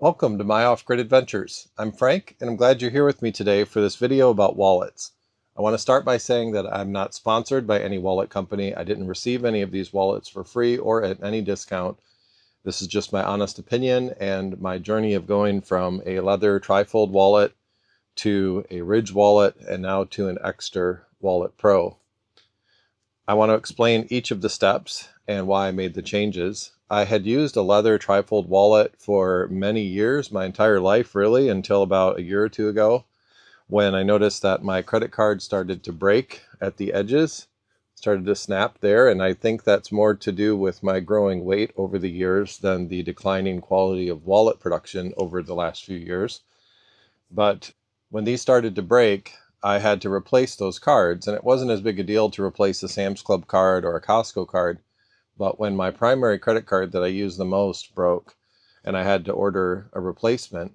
Welcome to my off-grid adventures. I'm Frank, and I'm glad you're here with me today for this video about wallets. I want to start by saying that I'm not sponsored by any wallet company. I didn't receive any of these wallets for free or at any discount. This is just my honest opinion and my journey of going from a leather trifold wallet to a Ridge wallet and now to an Ekster Wallet Pro. I want to explain each of the steps and why I made the changes. I had used a leather trifold wallet for many years, my entire life really, until about a year or two ago, when I noticed that my credit card started to break at the edges, started to snap there, and I think that's more to do with my growing weight over the years than the declining quality of wallet production over the last few years. But when these started to break, I had to replace those cards, and it wasn't as big a deal to replace a Sam's Club card or a Costco card. But when my primary credit card that I use the most broke and I had to order a replacement,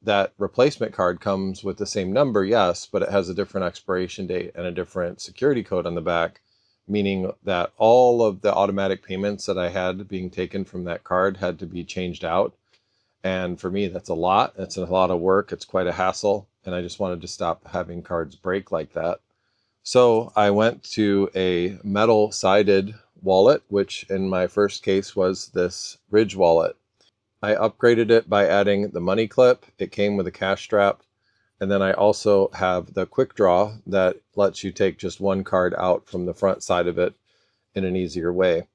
that replacement card comes with the same number, yes, but it has a different expiration date and a different security code on the back, meaning that all of the automatic payments that I had being taken from that card had to be changed out. And for me, that's a lot. It's a lot of work. It's quite a hassle. And I just wanted to stop having cards break like that. So I went to a metal-sided wallet, which in my first case was this Ridge wallet. I upgraded it by adding the money clip. It came with a cash strap. And then I also have the quick draw that lets you take just one card out from the front side of it in an easier way.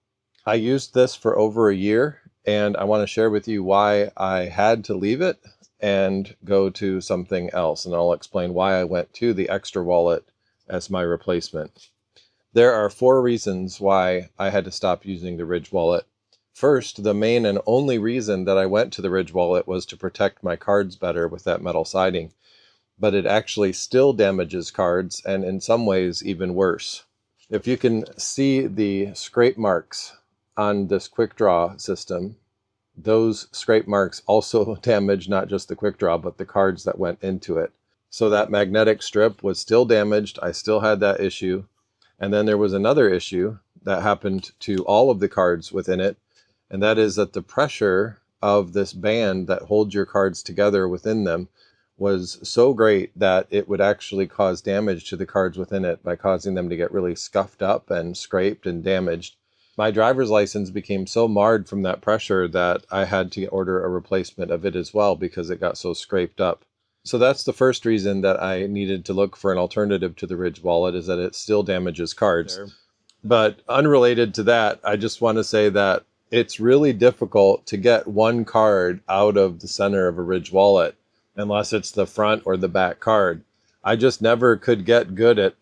I used this for over a year, and I want to share with you why I had to leave it and go to something else. And I'll explain why I went to the Ekster wallet as my replacement. There are 4 reasons why I had to stop using the Ridge wallet. First, the main and only reason that I went to the Ridge wallet was to protect my cards better with that metal siding. But it actually still damages cards, and in some ways even worse. If you can see the scrape marks on this quick draw system, those scrape marks also damage not just the quick draw, but the cards that went into it. So that magnetic strip was still damaged. I still had that issue. And then there was another issue that happened to all of the cards within it, and that is that the pressure of this band that holds your cards together within them was so great that it would actually cause damage to the cards within it by causing them to get really scuffed up and scraped and damaged. My driver's license became so marred from that pressure that I had to order a replacement of it as well because it got so scraped up. So that's the first reason that I needed to look for an alternative to the Ridge wallet, is that it still damages cards. But unrelated to that, I just want to say that it's really difficult to get one card out of the center of a Ridge wallet unless it's the front or the back card. I just never could get good at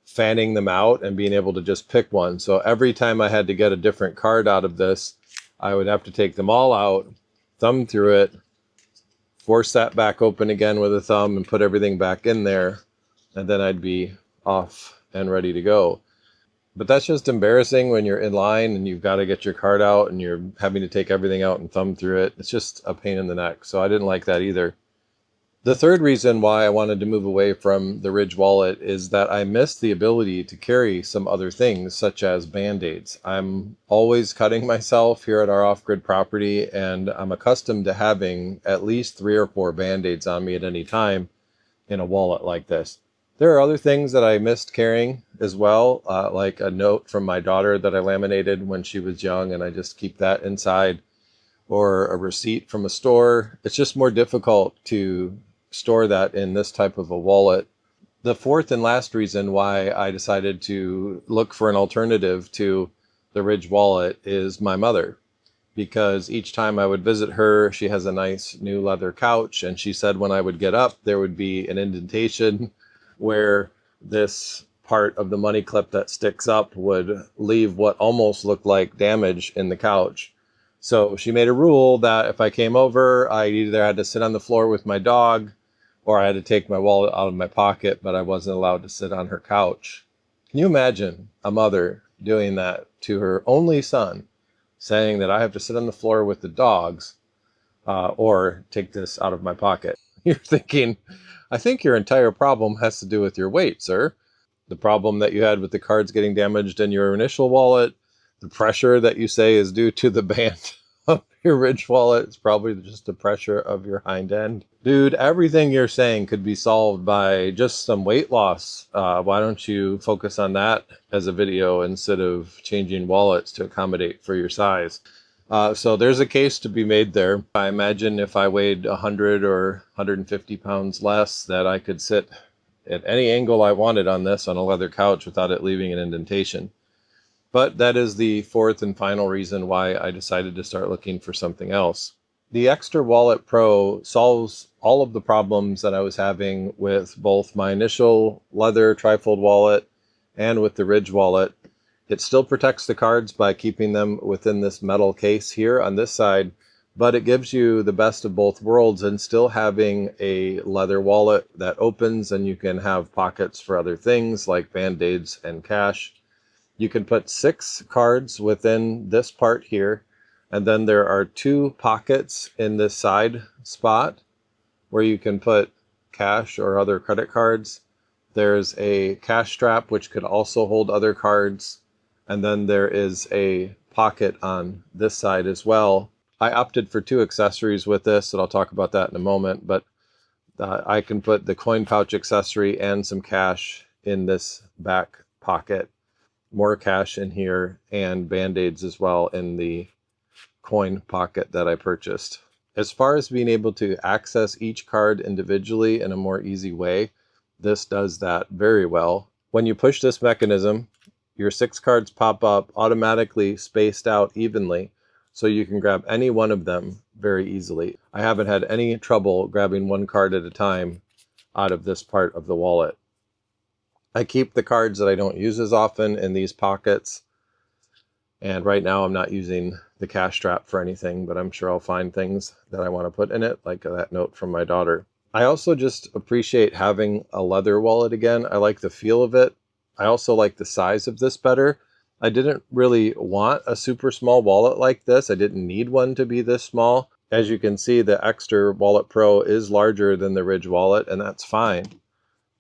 fanning them out and being able to just pick one. So every time I had to get a different card out of this, I would have to take them all out, thumb through it, force that back open again with a thumb and put everything back in there, and then I'd be off and ready to go. But that's just embarrassing when you're in line and you've got to get your card out and you're having to take everything out and thumb through it. It's just a pain in the neck. So I didn't like that either. The third reason why I wanted to move away from the Ridge wallet is that I missed the ability to carry some other things, such as Band-Aids. I'm always cutting myself here at our off-grid property, and I'm accustomed to having at least 3 or 4 Band-Aids on me at any time in a wallet like this. There are other things that I missed carrying as well, like a note from my daughter that I laminated when she was young, and I just keep that inside, or a receipt from a store. It's just more difficult to store that in this type of a wallet. The fourth and last reason why I decided to look for an alternative to the Ridge wallet is my mother. Because each time I would visit her, she has a nice new leather couch, and she said when I would get up, there would be an indentation where this part of the money clip that sticks up would leave what almost looked like damage in the couch. So she made a rule that if I came over, I either had to sit on the floor with my dog or I had to take my wallet out of my pocket, but I wasn't allowed to sit on her couch. Can you imagine a mother doing that to her only son, saying that I have to sit on the floor with the dogs or take this out of my pocket? You're thinking, I think your entire problem has to do with your weight, sir. The problem that you had with the cards getting damaged in your initial wallet, the pressure that you say is due to the band of your Ridge wallet. It's probably just the pressure of your hind end. Dude, everything you're saying could be solved by just some weight loss. Why don't you focus on that as a video instead of changing wallets to accommodate for your size? So there's a case to be made there. I imagine if I weighed 100 or 150 pounds less, that I could sit at any angle I wanted on this on a leather couch without it leaving an indentation. But that is the fourth and final reason why I decided to start looking for something else. The Ekster Wallet Pro solves all of the problems that I was having with both my initial leather trifold wallet and with the Ridge wallet. It still protects the cards by keeping them within this metal case here on this side, but it gives you the best of both worlds and still having a leather wallet that opens and you can have pockets for other things like band-aids and cash. You can put 6 cards within this part here, and then there are 2 pockets in this side spot where you can put cash or other credit cards. There's a cash strap which could also hold other cards, and then there is a pocket on this side as well. I opted for 2 accessories with this, and I'll talk about that in a moment, but I can put the coin pouch accessory and some cash in this back pocket. More cash in here and band-aids as well in the coin pocket that I purchased. As far as being able to access each card individually in a more easy way, this does that very well. When you push this mechanism, your 6 cards pop up automatically spaced out evenly, so you can grab any one of them very easily. I haven't had any trouble grabbing one card at a time out of this part of the wallet. I keep the cards that I don't use as often in these pockets. And right now I'm not using the cash strap for anything, but I'm sure I'll find things that I want to put in it, like that note from my daughter. I also just appreciate having a leather wallet again. I like the feel of it. I also like the size of this better. I didn't really want a super small wallet like this. I didn't need one to be this small. As you can see, the Ekster Wallet Pro is larger than the Ridge wallet, and that's fine.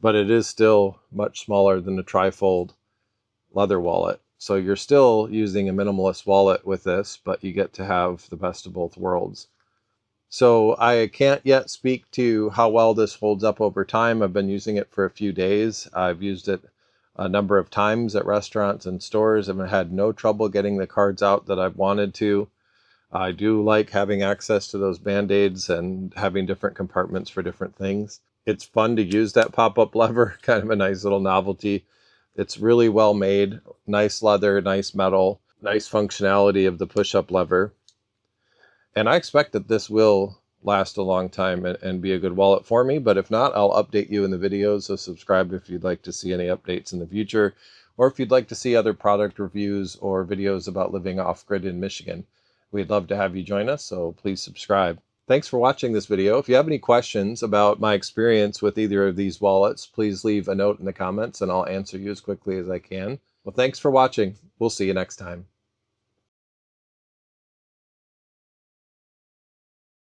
But it is still much smaller than the trifold leather wallet. So you're still using a minimalist wallet with this, but you get to have the best of both worlds. So I can't yet speak to how well this holds up over time. I've been using it for a few days. I've used it a number of times at restaurants and stores. I've had no trouble getting the cards out that I've wanted to. I do like having access to those band-aids and having different compartments for different things. It's fun to use that pop-up lever, kind of a nice little novelty. It's really well made, nice leather, nice metal, nice functionality of the push-up lever. And I expect that this will last a long time and be a good wallet for me, but if not, I'll update you in the videos, so subscribe if you'd like to see any updates in the future, or if you'd like to see other product reviews or videos about living off-grid in Michigan. We'd love to have you join us, so please subscribe. Thanks for watching this video. If you have any questions about my experience with either of these wallets, please leave a note in the comments and I'll answer you as quickly as I can. Well, thanks for watching. We'll see you next time.